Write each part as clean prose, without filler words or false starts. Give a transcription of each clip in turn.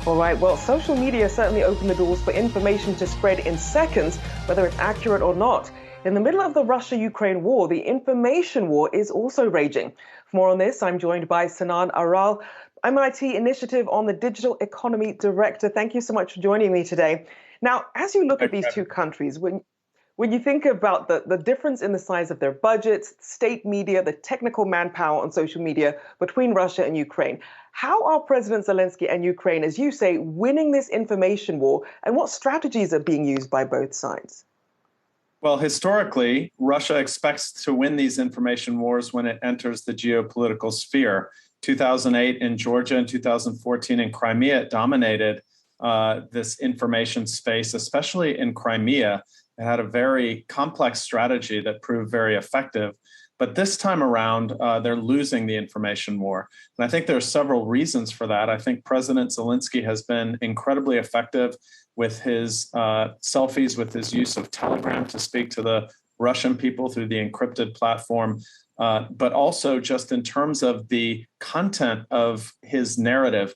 All right, well, social media certainly opened the doors for information to spread in seconds, whether it's accurate or not. In the middle of the Russia-Ukraine war, the information war is also raging. For more on this, I'm joined by Sinan Aral, MIT Initiative on the Digital Economy Director. Thank you so much for joining me today. Now, as you look at these two countries, when you think about the difference in the size of their budgets, state media, the technical manpower on social media between Russia and Ukraine, how are President Zelensky and Ukraine, as you say, winning this information war, and what strategies are being used by both sides? Well, historically, Russia expects to win these information wars when it enters the geopolitical sphere. 2008 in Georgia and 2014 in Crimea, it dominated this information space, especially in Crimea. It had a very complex strategy that proved very effective. But this time around, they're losing the information war. And I think there are several reasons for that. I think President Zelensky has been incredibly effective with his selfies, with his use of Telegram to speak to the Russian people through the encrypted platform, but also just in terms of the content of his narrative,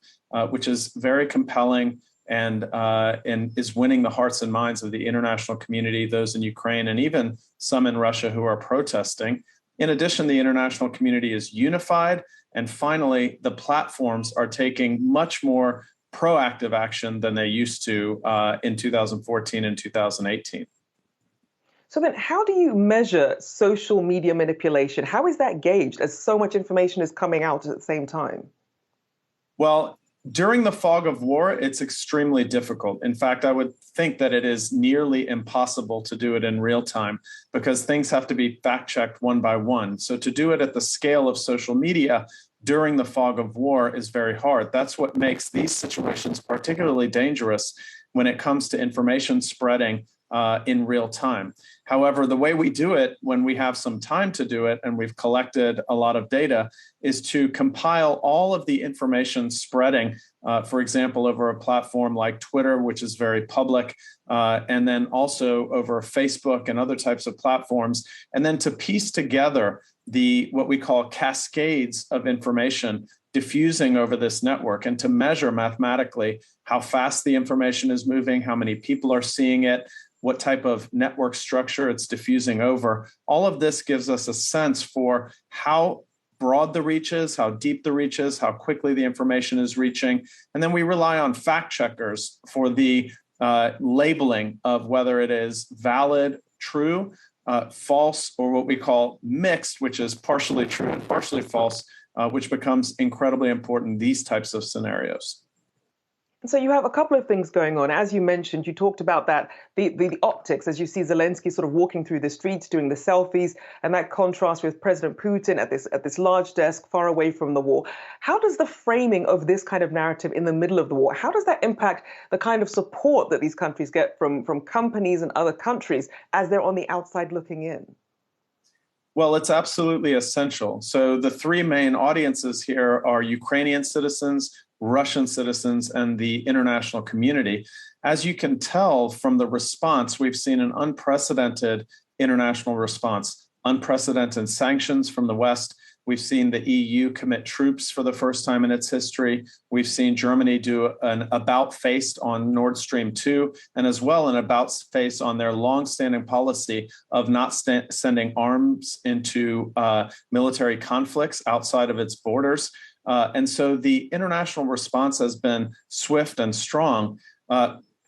which is very compelling and is winning the hearts and minds of the international community, those in Ukraine, and even some in Russia who are protesting. In addition, the international community is unified. And finally, the platforms are taking much more proactive action than they used to in 2014 and 2018. So then how do you measure social media manipulation? How is that gauged as so much information is coming out at the same time? Well, during the fog of war, it's extremely difficult. In fact, I would think that it is nearly impossible to do it in real time because things have to be fact-checked one by one. So to do it at the scale of social media during the fog of war is very hard. That's what makes these situations particularly dangerous when it comes to information spreading in real time. However, the way we do it when we have some time to do it, and we've collected a lot of data, is to compile all of the information spreading, for example, over a platform like Twitter, which is very public, and then also over Facebook and other types of platforms, and then to piece together what we call cascades of information diffusing over this network, and to measure mathematically how fast the information is moving, how many people are seeing it, what type of network structure it's diffusing over. All of this gives us a sense for how broad the reach is, how deep the reach is, how quickly the information is reaching. And then we rely on fact checkers for the labeling of whether it is valid, true, false, or what we call mixed, which is partially true and partially false, which becomes incredibly important in these types of scenarios. So you have a couple of things going on. As you mentioned, you talked about that, the optics, as you see Zelensky sort of walking through the streets, doing the selfies, and that contrast with President Putin at this large desk far away from the war. How does the framing of this kind of narrative in the middle of the war, how does that impact the kind of support that these countries get from companies and other countries as they're on the outside looking in? Well, it's absolutely essential. So the three main audiences here are Ukrainian citizens, Russian citizens, and the international community. As you can tell from the response, we've seen an unprecedented international response, unprecedented sanctions from the West. We've seen the EU commit troops for the first time in its history. We've seen Germany do an about-face on Nord Stream 2, and as well an about-face on their long-standing policy of not sending arms into military conflicts outside of its borders. And so the international response has been swift and strong.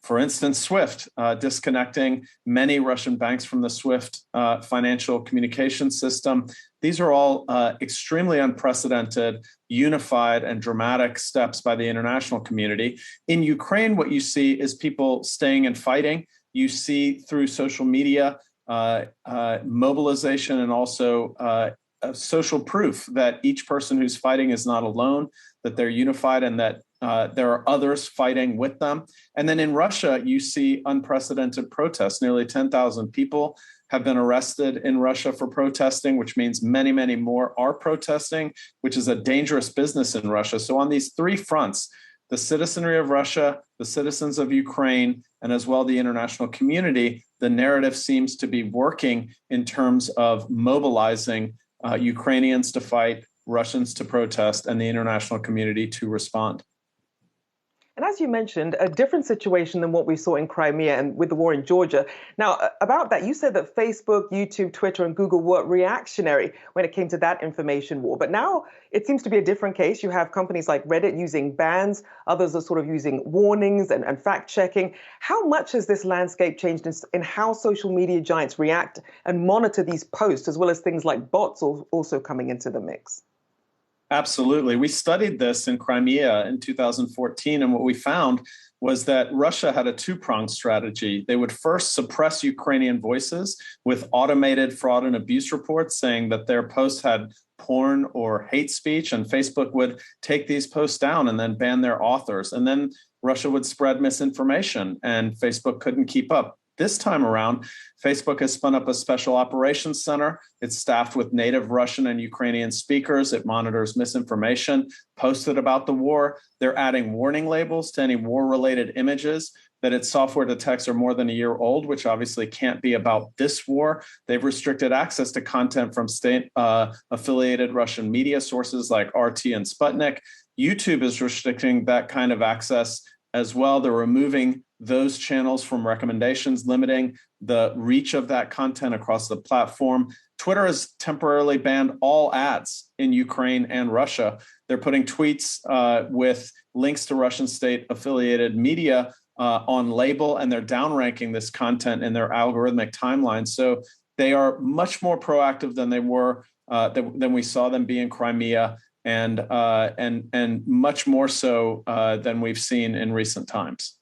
For instance, SWIFT, disconnecting many Russian banks from the SWIFT financial communication system. These are all extremely unprecedented, unified, and dramatic steps by the international community. In Ukraine, what you see is people staying and fighting. You see through social media mobilization and also social proof that each person who's fighting is not alone, that they're unified, and that there are others fighting with them. And then in Russia, you see unprecedented protests. Nearly 10,000 people have been arrested in Russia for protesting, which means many, many more are protesting, which is a dangerous business in Russia. So on these three fronts, the citizenry of Russia, the citizens of Ukraine, and as well the international community, the narrative seems to be working in terms of mobilizing Ukrainians to fight, Russians to protest, and the international community to respond. And as you mentioned, a different situation than what we saw in Crimea and with the war in Georgia. Now, about that, you said that Facebook, YouTube, Twitter, and Google were reactionary when it came to that information war. But now it seems to be a different case. You have companies like Reddit using bans, others are sort of using warnings and fact checking. How much has this landscape changed in how social media giants react and monitor these posts, as well as things like bots also coming into the mix? Absolutely. We studied this in Crimea in 2014, and what we found was that Russia had a two-pronged strategy. They would first suppress Ukrainian voices with automated fraud and abuse reports saying that their posts had porn or hate speech, and Facebook would take these posts down and then ban their authors. And then Russia would spread misinformation, and Facebook couldn't keep up. This time around, Facebook has spun up a special operations center. It's staffed with native Russian and Ukrainian speakers. It monitors misinformation posted about the war. They're adding warning labels to any war-related images that its software detects are more than a year old, which obviously can't be about this war. They've restricted access to content from state-affiliated Russian media sources like RT and Sputnik. YouTube is restricting that kind of access as well. They're removing those channels from recommendations, limiting the reach of that content across the platform. Twitter has temporarily banned all ads in Ukraine and Russia. They're putting tweets with links to Russian state-affiliated media on label, and they're downranking this content in their algorithmic timeline. So they are much more proactive than they were, than we saw them be in Crimea, and much more so than we've seen in recent times.